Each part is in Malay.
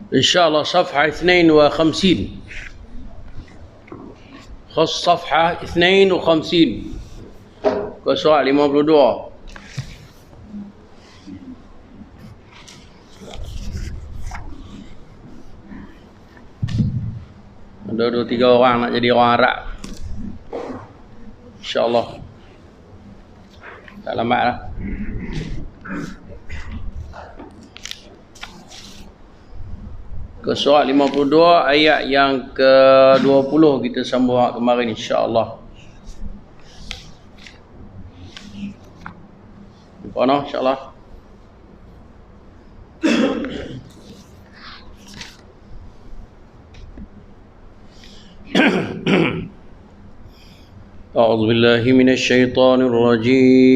إن شاء الله صفحة 52. خص صفحة 52 كسوال 52. Ada 2-3 orang nak jadi orang Arab, InsyaAllah. Tak lambat lah. Ke soal 52 ayat yang ke-20 kita sambung kemarin, insya-Allah. Apa noh, insya-Allah. أعوذ بالله من الشيطان الرجيم.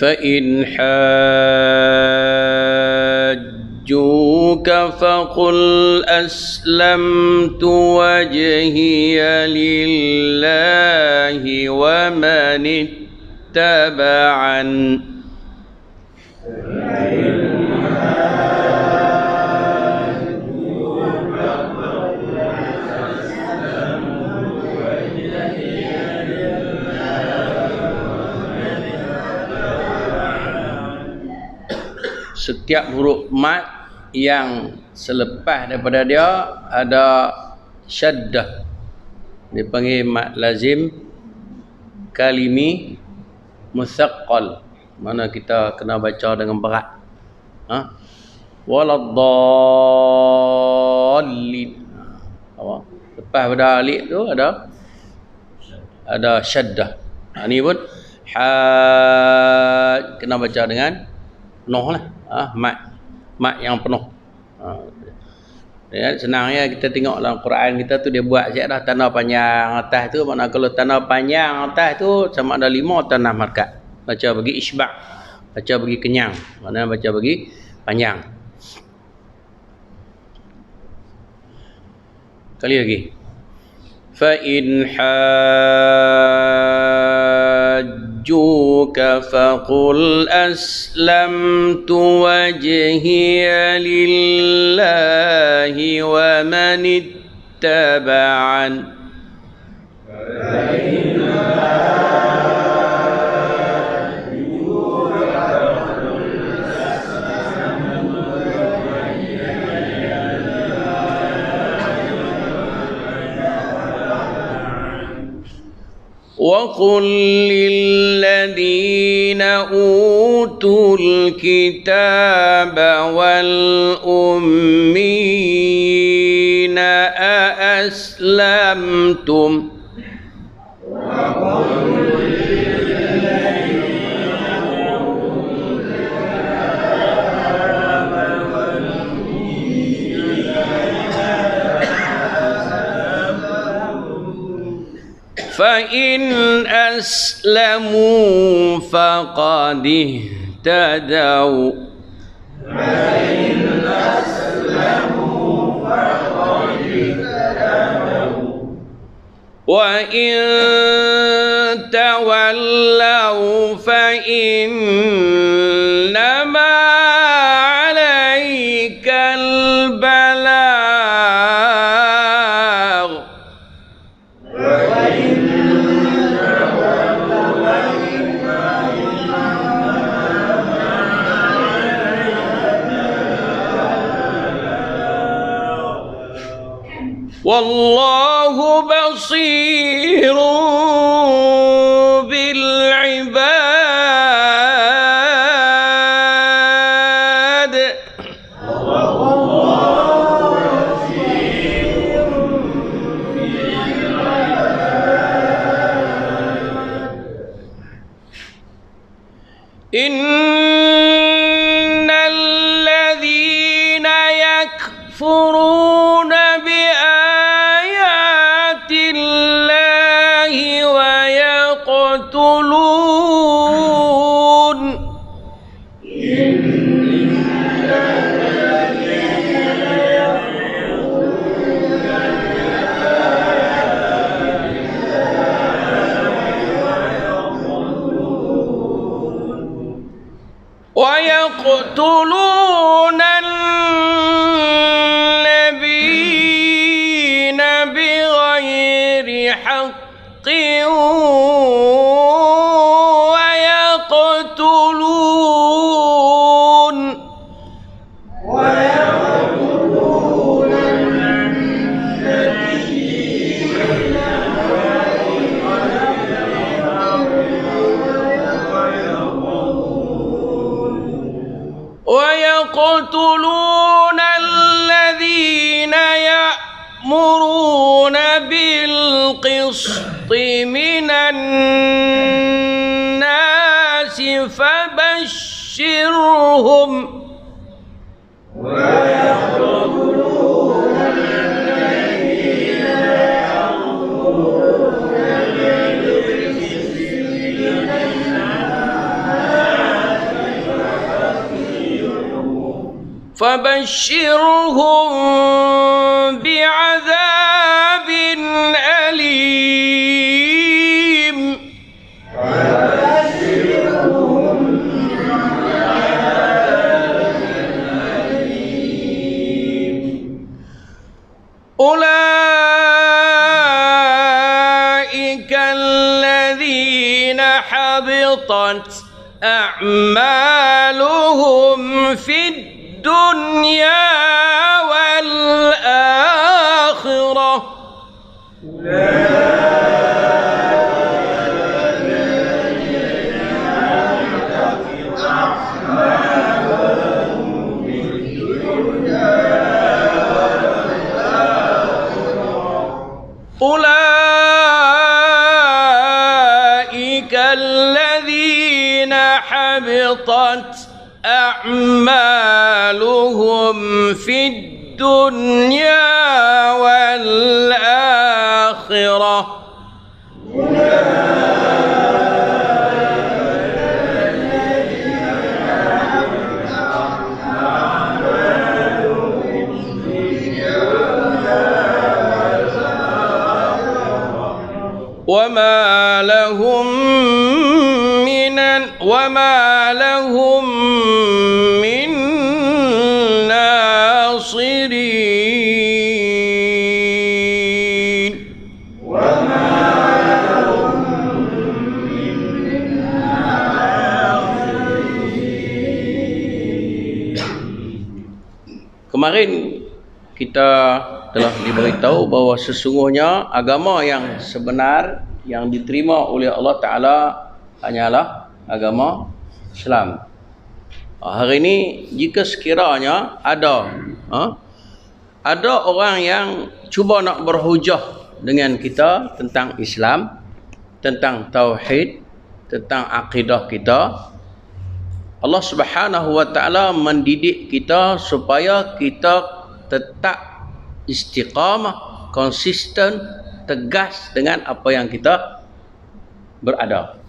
فإن حاجوك فقل أسلمت وجهي لله ومن اتبعن Setiap huruf mat yang selepas daripada dia ada syaddah, dipanggil mat lazim kalimi musaqqal, mana kita kena baca dengan berat. Waladdallin. Apa? Lepas pada alif tu ada syaddah. Ni pun kena baca dengan penuh lah. Mat yang penuh. Senang ya, kita tengok dalam Quran kita tu dia buat siap dah tanda panjang atas tu. Maknanya kalau tanda panjang atas tu sama ada 5 atau 6 harakat. Baca bagi isba', baca bagi kenyang, maknanya baca bagi panjang. Kali lagi. Fa in حاجوك فقل أسلمت وجهي لله ومن اتبعن وقل للذين أوتوا الكتاب والأمين أأسلمتم فإن أسلموا فقد اهتدوا وإن تولوا فإنما عليك البلاغ والله بصير بالعباد. إن الذين يكفرون بآيات الله ويقتلون يقتلون النبيين بغير حق ويقتلون الذين يأمرون بالقسط من الناس فبشرهم فبشرهم بعذاب أليم أولئك الذين حبطت أعمالهم في الدنيا والآخرة أولئك الذين حبطت أعمالهم في الدنيا والآخرة وما لهم من ناصرين Kemarin kita telah diberitahu bahawa sesungguhnya agama yang sebenar yang diterima oleh Allah Ta'ala hanyalah agama Islam. Hari ini jika sekiranya ada orang yang cuba nak berhujah dengan kita tentang Islam, tentang tauhid, tentang akidah kita, Allah Subhanahu wa Ta'ala mendidik kita supaya kita tetap istiqamah, konsisten, tegas dengan apa yang kita berada.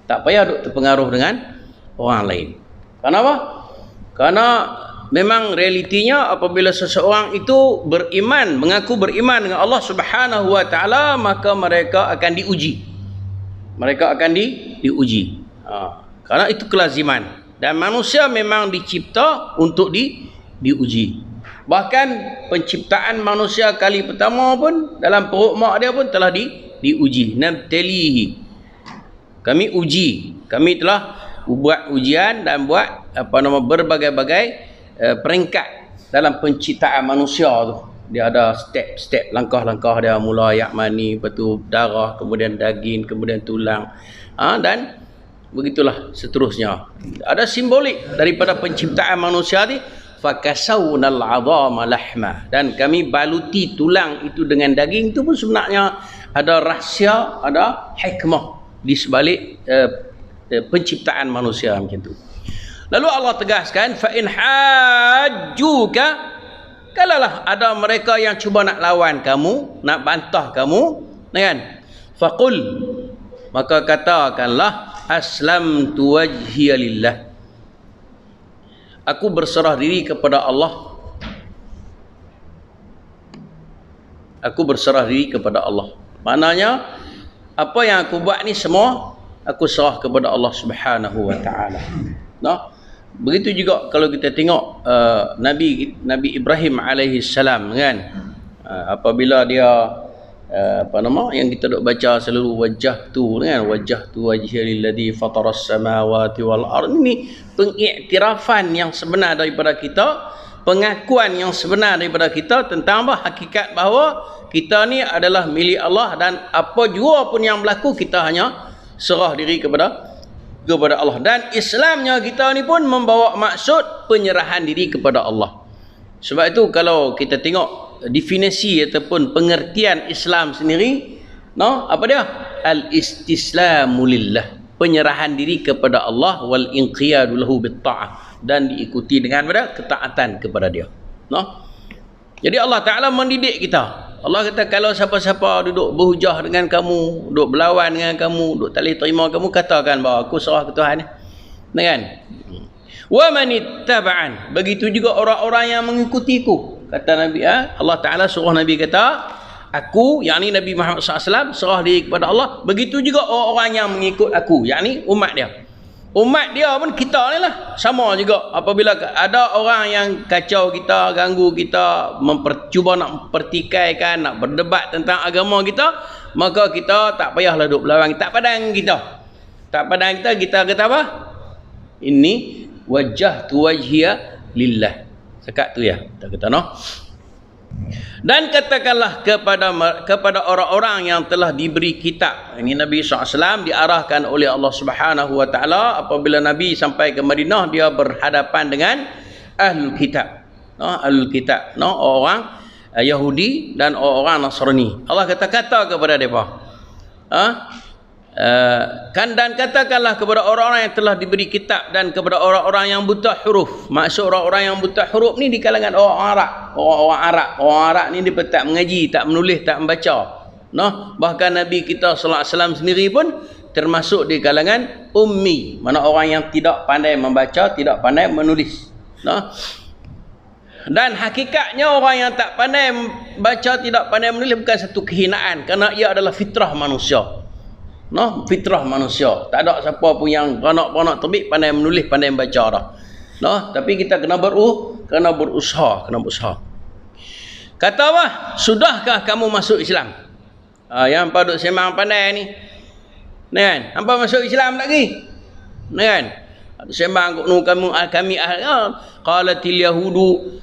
Tak payah duk terpengaruh dengan orang lain. Kenapa? Karena memang realitinya apabila seseorang itu beriman, mengaku beriman dengan Allah Subhanahu wa Ta'ala, maka mereka akan diuji. Mereka akan diuji. Karena itu kelaziman. Dan manusia memang dicipta untuk diuji. Bahkan penciptaan manusia kali pertama pun dalam perut mak dia pun telah diuji. Nabtalihi. Kami uji. Kami telah buat ujian dan buat berbagai-bagai peringkat dalam penciptaan manusia tu. Dia ada step-step, langkah-langkah dia, mula ayak mani, lepas tu darah, kemudian daging, kemudian tulang. Dan begitulah seterusnya. Ada simbolik daripada penciptaan manusia ni, fakasawnal 'azama lahma, dan kami baluti tulang itu dengan daging. Itu pun sebenarnya ada rahsia, ada hikmah di sebalik penciptaan manusia macam tu. Lalu Allah tegaskan, fa in hajjuka, kalalah ada mereka yang cuba nak lawan kamu, nak bantah kamu, kan? Faqul, maka katakanlah, aslamtu wajhiya lillah, aku berserah diri kepada Allah. Aku berserah diri kepada Allah. Maknanya apa yang aku buat ni semua aku serah kepada Allah Subhanahu wa Ta'ala. Nah, Begitu juga kalau kita tengok Nabi Ibrahim alaihi salam kan, apabila dia yang kita dok baca selalu wajah tu kan, wajah tu wajhil ladzi fataras samawati wal ard, ini pengiktirafan yang sebenar daripada kita, pengakuan yang sebenar daripada kita tentang hakikat bahawa kita ni adalah milik Allah, dan apa jua pun yang berlaku kita hanya serah diri kepada Allah. Dan Islamnya kita ni pun membawa maksud penyerahan diri kepada Allah. Sebab itu kalau kita tengok definisi ataupun pengertian Islam sendiri, apa dia? Al-istislamu lillah, penyerahan diri kepada Allah, wal inqiyadu lahu bitta'ah, dan diikuti dengan ketaatan kepada dia. Jadi Allah Ta'ala mendidik kita. Allah kata kalau siapa-siapa duduk berhujah dengan kamu, duduk berlawan dengan kamu, duduk tak boleh terima kamu, katakan bahawa aku serah ke Tuhan. Kan? Wa man ittaba'an, begitu juga orang-orang yang mengikutiku. Kata Nabi, Allah Ta'ala suruh Nabi kata, aku, yakni Nabi Muhammad SAW, serah diri kepada Allah. Begitu juga orang-orang yang mengikut aku, yakni umat dia. Umat dia pun kita ni lah, sama juga. Apabila ada orang yang kacau kita, ganggu kita, cuba nak pertikaikan, nak berdebat tentang agama kita, maka kita tak payahlah duduk berlawan. Tak padang kita. Tak padang kita, kita kata apa? Ini wajah tu wajhiya lillah. Sekat tu ya. Kita kata Dan katakanlah kepada orang-orang yang telah diberi kitab. Ini Nabi SAW diarahkan oleh Allah Subhanahu Wa Taala. Apabila Nabi sampai ke Madinah, dia berhadapan dengan Ahlul Kitab. Ahlul Kitab, orang Yahudi dan orang Nasrani. Allah kata-kata kepada mereka, dan katakanlah kepada orang-orang yang telah diberi kitab dan kepada orang-orang yang buta huruf. Maksud orang-orang yang buta huruf ni di kalangan orang Arab. Orang Arab ni dia tak mengaji, tak menulis, tak membaca. Bahkan Nabi kita sallallahu alaihi wasallam sendiri pun termasuk di kalangan ummi, mana orang yang tidak pandai membaca, tidak pandai menulis. Dan hakikatnya orang yang tak pandai membaca, tidak pandai menulis bukan satu kehinaan, kerana ia adalah fitrah manusia. Fitrah manusia. Tak ada siapa pun yang beranak-beranak terbit pandai menulis, pandai membaca dah. Tapi kita kena berusaha. Kata apa? Sudahkah kamu masuk Islam? Yang paduk semang pandai ni. Kan? Hampa masuk Islam lagi. Kan? Sembang kami qalatil yahudu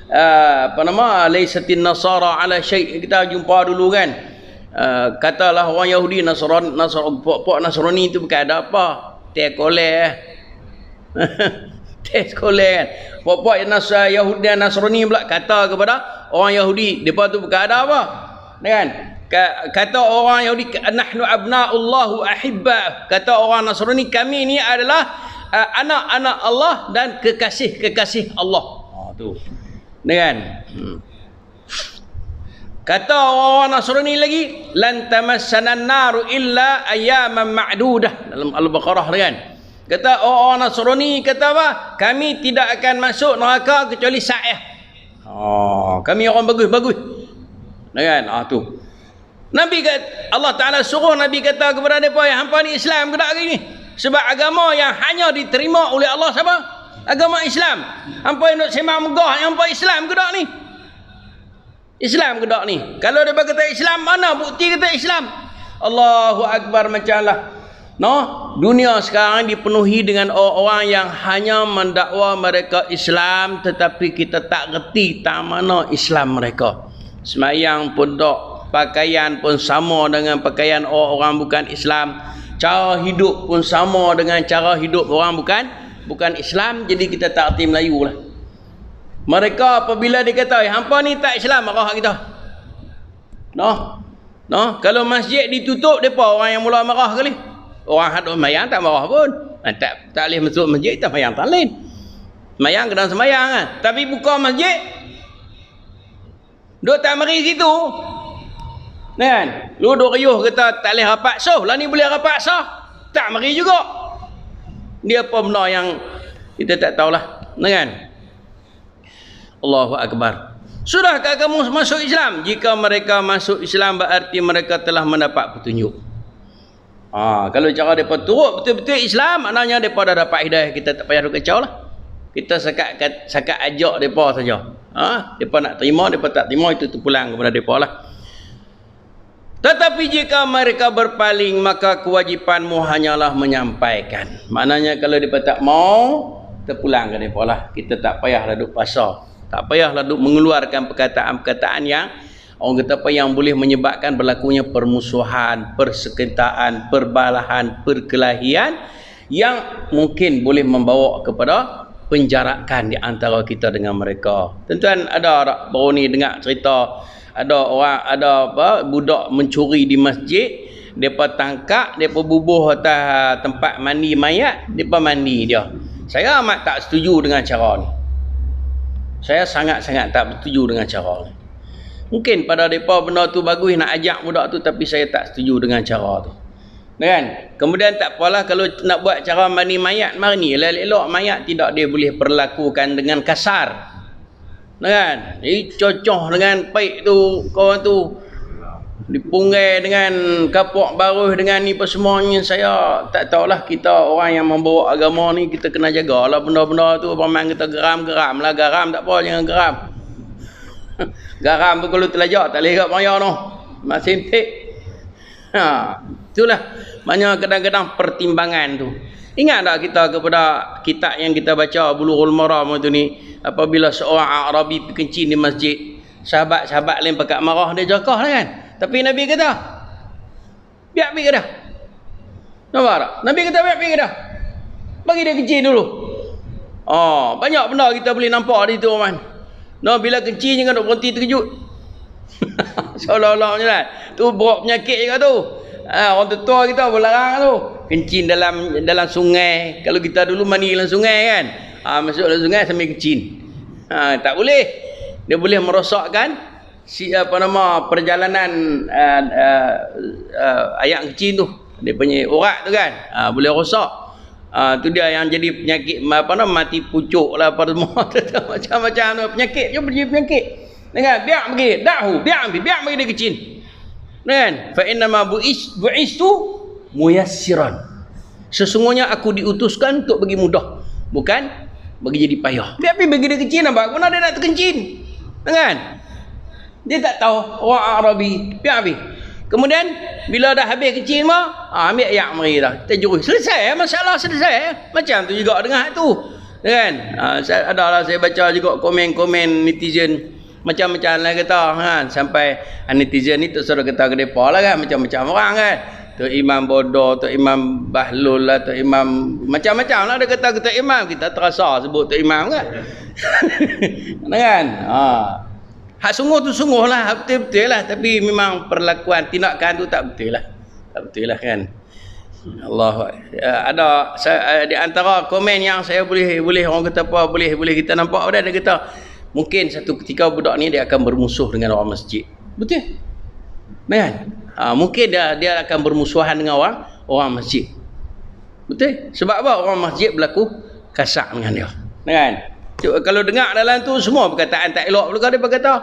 laysatin nasara ala syai'. Kita jumpa dulu kan. Katalah orang Yahudi Nasrani itu bukan ada apa, teh koleh teh koleh kan. Pokok Yahudi dan Nasrani pula kata kepada orang Yahudi, depa tu bukan ada apa kan. Kata orang Yahudi, nahnu abna'ullahu ahibba. Kata orang Nasrani, kami ni adalah anak-anak Allah dan kekasih-kekasih Allah. Tu kan. Kata orang Nasrani lagi, lan tamassanan naru illa ayyaman ma'dudah, dalam Al-Baqarah kan. Kata orang Nasrani kata apa? Kami tidak akan masuk neraka kecuali sa'ih. Kami orang bagus-bagus. Kan? Tu. Nabi kata, Allah Taala suruh Nabi kata kepada mereka, yang hampa ni Islam ke tak hari ni? Sebab agama yang hanya diterima oleh Allah siapa? Agama Islam. Hampa yang nak sembang megah, yang hampa Islam ke tak ni? Islam ke tak ni? Kalau dia kata Islam, mana bukti kata Islam? Allahu Akbar macam lah. Dunia sekarang dipenuhi dengan orang-orang yang hanya mendakwa mereka Islam, tetapi kita tak reti tak mana Islam mereka. Semayang pun tak, pakaian pun sama dengan pakaian orang bukan Islam, cara hidup pun sama dengan cara hidup orang bukan Islam. Jadi kita tak reti Melayu lah. Mereka apabila dia kata, hampa ni tak Islam, marah kita. Kalau masjid ditutup, depa orang yang mula marah kali. Orang hadut semayang tak marah pun. Tak boleh masuk masjid, tak semayang tak lain. Semayang kena semayang kan. Tapi buka masjid, duk tak mari situ. Kan? Lu duk riuh kata tak boleh rapat sah. Lah ni boleh rapat sah. Tak mari juga. Dia apa benda yang kita tak tahulah. Kan? Allahu Akbar. Sudahkah kamu masuk Islam? Jika mereka masuk Islam, berarti mereka telah mendapat petunjuk. Kalau cara mereka turut betul-betul Islam, maknanya mereka dah dapat hidayah. Kita tak payah kacau lah. Kita sakat ajak depa saja. Depa nak terima, depa tak terima, itu pulang kepada depa lah. Tetapi jika mereka berpaling, maka kewajipanmu hanyalah menyampaikan. Maknanya kalau depa tak mau, terpulang ke depa lah. Kita tak payahlah duk pasal. Tak payahlah duk mengeluarkan perkataan-perkataan yang orang kata apa yang boleh menyebabkan berlakunya permusuhan, persengketaan, perbalahan, perkelahian yang mungkin boleh membawa kepada penjarakan di antara kita dengan mereka. Tuan-tuan ada tak baru ni dengar cerita ada budak mencuri di masjid, depa tangkap, depa bubuh atas tempat mandi mayat, depa mandi dia. Saya amat tak setuju dengan cara ni. Saya sangat-sangat tak setuju dengan cara ni. Mungkin pada mereka benda tu bagus nak ajak budak tu, tapi saya tak setuju dengan cara tu. Kan? Kemudian tak apalah kalau nak buat cara mandi mayat, mari ni elok-elok mayat tidak dia boleh perlakukan dengan kasar. Kan? Jadi cocoh dengan paik tu, kawan tu dipunggai dengan kapok baruh dengan ni apa semuanya. Saya tak tahulah, kita orang yang membawa agama ni kita kena jagalah benda-benda tu. Paman kita geram-geram lah, garam tak apa, jangan geram. Garam tu kalau terlajak tak boleh kat maya tu. Mak sempit. Itulah banyak kadang-kadang pertimbangan tu. Ingat tak kita kepada kitab yang kita baca Bulughul Maram tu ni, apabila seorang Arabi kencing di masjid, sahabat-sahabat lain pakat marah dia jakah lah kan. Tapi Nabi kata, biar pergi dah. Nampak tak? Nabi kata biar pergi dah. Bagi dia kencing dulu. Banyak benda kita boleh nampak di tu, man. Bila kencing jangan duk berhenti terkejut. Seolah-olah macam lah. Tu bawa penyakit juga tu. Orang tua kita berlarang tu. Kencing dalam sungai. Kalau kita dulu mandi dalam sungai kan. Masuk dalam sungai sambil kencing. Tak boleh. Dia boleh merosakkan perjalanan ayak kecil tu, dia punya urat tu kan, boleh rosak. Tu dia yang jadi penyakit mati pucuk lah apa semua macam-macam tu penyakit je, penyakit kan. Biar pergi biar pergi dia kecil kan. Fa inna ma bu'istu muyassiran, sesungguhnya aku diutuskan untuk bagi mudah, bukan bagi jadi payah. Biar pergi bagi dia kecil, nampak guna dia nak terkencing kan. Dia tak tahu orang Arabi, biar habis. Kemudian bila dah habis kecil mah, ambil ayak mari dah. Kita jurus. Selesai masalah, selesai. Macam tu juga dengan tu. Kan? Adalah saya baca juga komen-komen netizen macam-macam lah kata kan, sampai netizen ni tersuruh kata ke depa lah kan, macam-macam orang kan. Tu imam bodoh, tu imam bahlul lah, tu imam macam-macam lah dia kata imam, kita terasa sebut tu imam kan. Kan? Hak sungguh tu sungguh lah, betul-betul lah, tapi memang perlakuan tindakan tu tak betul lah kan. Allah, ada di antara komen yang saya boleh orang kata apa, boleh kita nampak dia kata mungkin satu ketika budak ni dia akan bermusuh dengan orang masjid. Betul kan? Mungkin dia akan bermusuhan dengan orang masjid. Betul? Sebab apa? Orang masjid berlaku kasar dengan dia kan. Kalau dengar dalam tu semua perkataan tak elok belaka dia berkata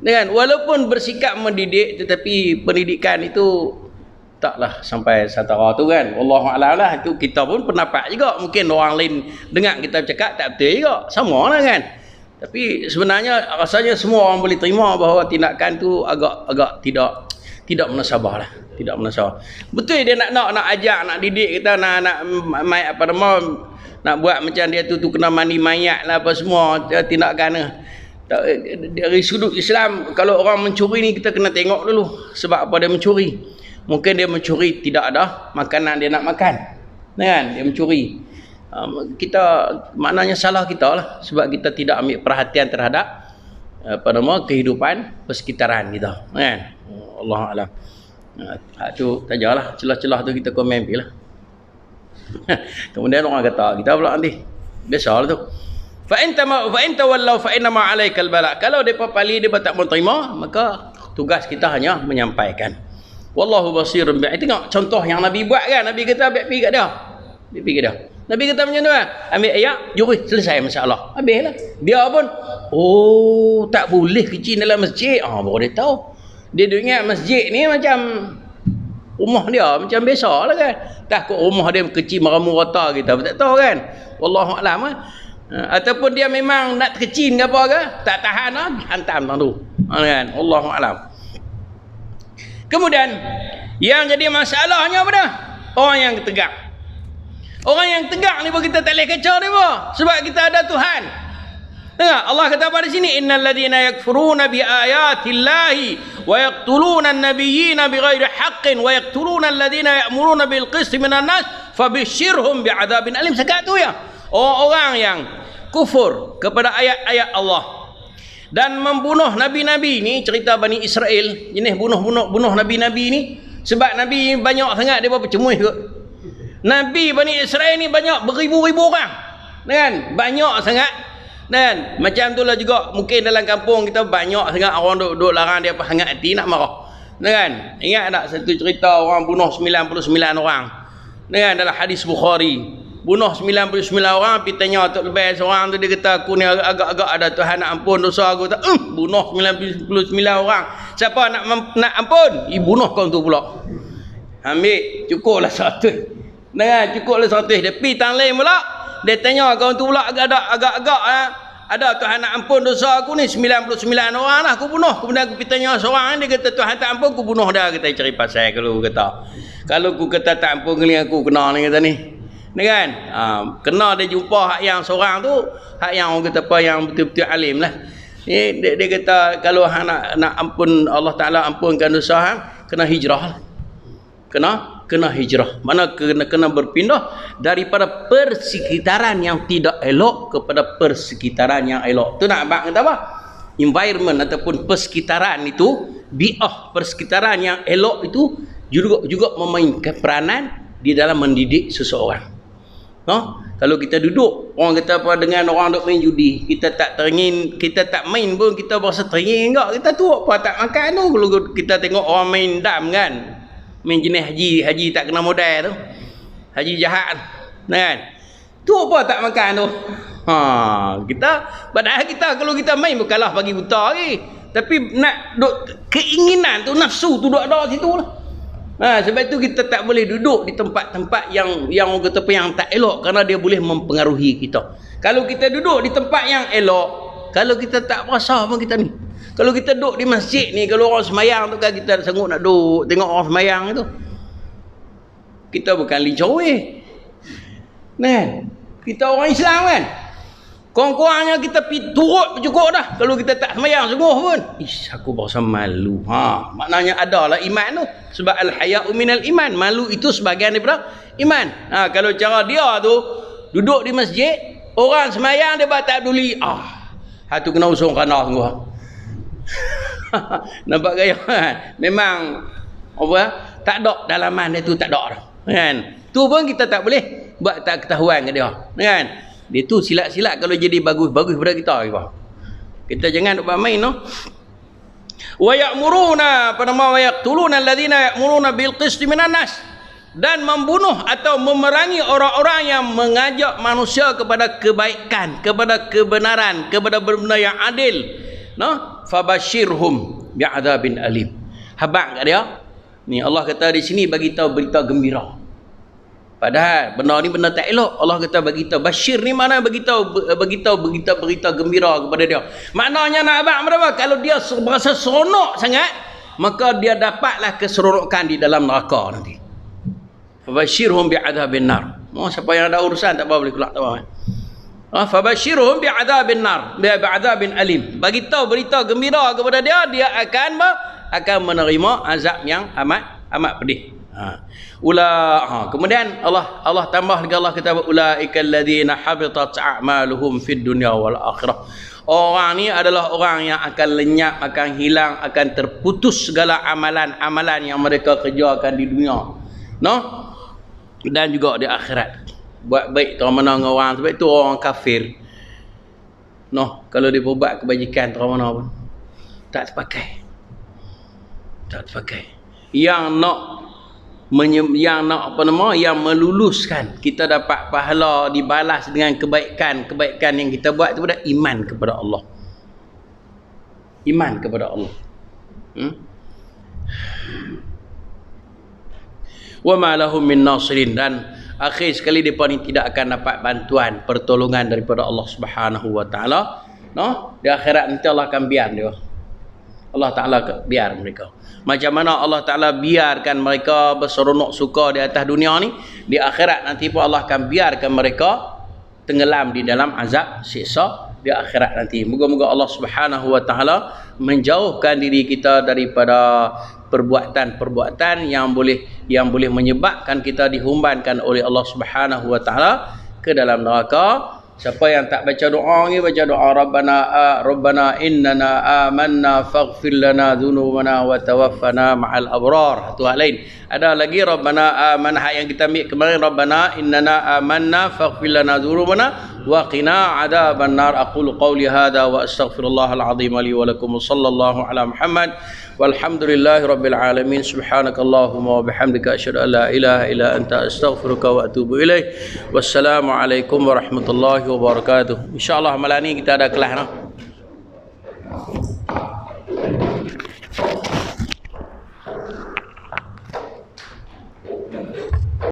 kan, walaupun bersikap mendidik, tetapi pendidikan itu taklah sampai satara tu kan. Wallahu a'lam lah, itu kita pun pendapat juga, mungkin orang lain dengar kita bercakap tak betul juga, sama lah kan. Tapi sebenarnya rasanya semua orang boleh terima bahawa tindakan tu agak tidak menasabah lah, tidak menasabah. Betul dia nak ajak, nak didik kita, nak apa nama, nak buat macam dia tu kena mandi mayat lah apa semua tindakan. Dari sudut Islam, kalau orang mencuri ni kita kena tengok dulu sebab apa dia mencuri. Mungkin dia mencuri tidak ada makanan dia nak makan kan, dia mencuri. Kita maknanya salah kita lah, sebab kita tidak ambil perhatian terhadap apa nama kehidupan persekitaran kita kan. Allah alam. Tu sajalah, celah-celah tu kita komen lah. Kemudian orang kata kita pula nanti biasalah tu, fa in tawallau fa inna ma alaikal bala. Kalau depa pali, depa tak mau terima, maka tugas kita hanya menyampaikan. Wallahu basirun bi. Tengok contoh yang Nabi buat kan. Nabi kata biar pergi kat dia, Nabi kata macam tu kan, ambil ayak jurus, selesai masalah, habislah. Dia pun tak boleh kecil dalam masjid. Baru dia tahu. Dia ingat masjid ni macam rumah dia, macam biasa lah kan. Takut rumah dia kecil meramu rata kita tak tahu kan. Wallahu a'lam. Ataupun dia memang nak terkecin ke apa ke, tak tahan lah, hantam tu. Kan? Allahu a'lam. Kemudian yang jadi masalahnya apa dah? Orang yang tegak. Orang yang tegak ni pun kita tak boleh kacau dia pun. Sebab kita ada Tuhan. Dengar Allah kata pada sini, innal ladina yakfuruna bi ayatillahi wa yaqtuluna an-nabiyyina bighairi haqqin wa yaqtuluna alladhina ya'muruna bil qisti minan nas fabashshirhum bi'adzabin alim. Sekat tu ya. Orang-orang yang kufur kepada ayat-ayat Allah dan membunuh nabi-nabi ni, cerita Bani Israel jenis bunuh nabi-nabi ni, sebab nabi banyak sangat dia bercemuih kot. Nabi Bani Israel ni banyak beribu-ribu orang, kan? Banyak sangat. Dan macam itulah juga mungkin dalam kampung kita banyak sangat orang duk larang dia apa hangat hati nak marah. Kan? Ingat tak satu cerita orang bunuh 99 orang. Kan, dalam hadis Bukhari. Bunuh 99 orang, pergi tanya Tok Lebay seorang tu, dia kata aku ni agak-agak ada Tuhan nak ampun dosa aku. Tak, bunuh 99 orang. Siapa nak ampun? Bunuh kau tu pula. Ambil, cukuplah 100. Nah, cukuplah 100. Dia pergi tang lain pula. Dia tanya kau tu pula agak-agak ada Tuhan nak ampun dosa aku ni 99 orang lah aku bunuh. Kemudian aku pergi tanya seorang, dia kata Tuhan tak ampun, aku bunuh dah. Kita cari pasal kalau aku kata. Kalau aku kata tak ampun kali aku kena ni kata ni. Kan? Kena dia jumpa hak yang seorang tu, hak yang orang kata apa yang betul-betul alim lah. Dia kata kalau hang nak ampun, Allah Taala ampunkan dosa hang, kena hijrah lah. Kena hijrah. Mana kena berpindah daripada persekitaran yang tidak elok kepada persekitaran yang elok. Tu nak abang kata apa? Environment ataupun persekitaran itu, bi'ah, persekitaran yang elok itu juga memainkan peranan di dalam mendidik seseorang. Kalau kita duduk, orang kata apa dengan orang duk main judi, kita tak teringin, kita tak main pun kita berasa teringin enggak, kita tu apa tak makan tu. Kalau kita tengok orang main dam kan, main jenis haji tak kena modal tu, haji jahat kan, tu apa tak makan tu. Kita padahal kita kalau kita main bukanlah bagi buta lagi, tapi nak duk keinginan tu, nafsu tu duk ada situ lah. Sebab itu kita tak boleh duduk di tempat-tempat yang orang kata apa yang tak elok, kerana dia boleh mempengaruhi kita. Kalau kita duduk di tempat yang elok, kalau kita tak berasa pun kita ni. Kalau kita duduk di masjid ni, kalau orang semayang tu kan kita sanggup nak duduk tengok orang semayang tu. Kita bukan lincah kan? Kita orang Islam kan? Kurang-kurangnya kita pergi turut cukup dah. Kalau kita tak semayang sungguh pun, aku berasa malu. Maknanya adalah iman tu. Sebab al-haya'u minal iman. Malu itu sebahagian daripada iman. Kalau cara dia tu duduk di masjid, orang semayang dia tak peduli. Tu kena usung kerana sungguh. Nampak gaya kan? Memang apa? Tak ada dalaman dia tu, tak ada dah. Kan? Tu pun kita tak boleh buat tak ketahuan ke dia. Kan? Dia tu silat-silat kalau jadi bagus-bagus pada kita. Kita jangan duk main no. Wa ya'muruna wa yaqtuluna alladhina ya'muruna bil qisti minan nas, dan membunuh atau memerangi orang-orang yang mengajak manusia kepada kebaikan, kepada kebenaran, kepada benda yang adil. Fabashirhum bi'adzabin alim. Habaq kat dia. Ni Allah kata di sini bagi tahu berita gembira. Padahal benda ni benda tak elok. Allah kata bagi tahu. Bashir ni mana bagi tahu berita gembira kepada dia. Maknanya nak abang berapa? Kalau dia berasa seronok sangat, maka dia dapatlah keseronokan di dalam neraka nanti. Fabashirhum bi'adzabin nar. Siapa yang ada urusan tak apa boleh keluar tak apa. Fabashirhum bi'adzabin nar, bi'adzabin alim. Bagi tahu berita gembira kepada dia, dia akan menerima azab yang amat pedih. Kemudian Allah tambah lagi, Allah kata ulaikal ladzina habitat a'maluhum fid dunya wal akhirah. Orang ni adalah orang yang akan lenyap, akan hilang, akan terputus segala amalan-amalan yang mereka kerjakan di dunia. Dan juga di akhirat. Buat baik terang mana dengan orang, sebab itu orang kafir. Kalau dia buat kebajikan terang mana pun tak terpakai. Yang meluluskan kita dapat pahala dibalas dengan kebaikan yang kita buat itu pada iman kepada Allah. Iman kepada Allah. Wa ma lahum min nasirin, dan akhir sekali depa ni tidak akan dapat bantuan pertolongan daripada Allah Subhanahu wa taala. No, di akhirat nanti Allah akan biar dia. Allah Taala biar mereka. Macam mana Allah Taala biarkan mereka berseronok suka di atas dunia ni, di akhirat nanti pun Allah akan biarkan mereka tenggelam di dalam azab siksa di akhirat nanti. Moga-moga Allah Subhanahu wa taala menjauhkan diri kita daripada perbuatan-perbuatan yang boleh menyebabkan kita dihumbankan oleh Allah Subhanahu wa taala ke dalam neraka. Siapa yang tak baca doa ni, baca doa Rabbana innana amanna faghfir lana dhunubana wa tawaffana ma'al abrar. Itu hal lain. Ada lagi Rabbana amanna yang kita ambil kemarin, Rabbana innana amanna faghfir lana dhunubana wa qina adzaban nar. Aqulu qawli hadha wa astaghfirullahal azim li wa lakum. Sallallahu ala Muhammad walhamdulillahi rabbil alamin. Subhanakallahumma wa bihamdika asyhadu an la ilaha illa anta astaghfiruka wa atubu ilaik. Wassalamu alaikum warahmatullahi wabarakatuh. InsyaAllah malam ni kita ada kelas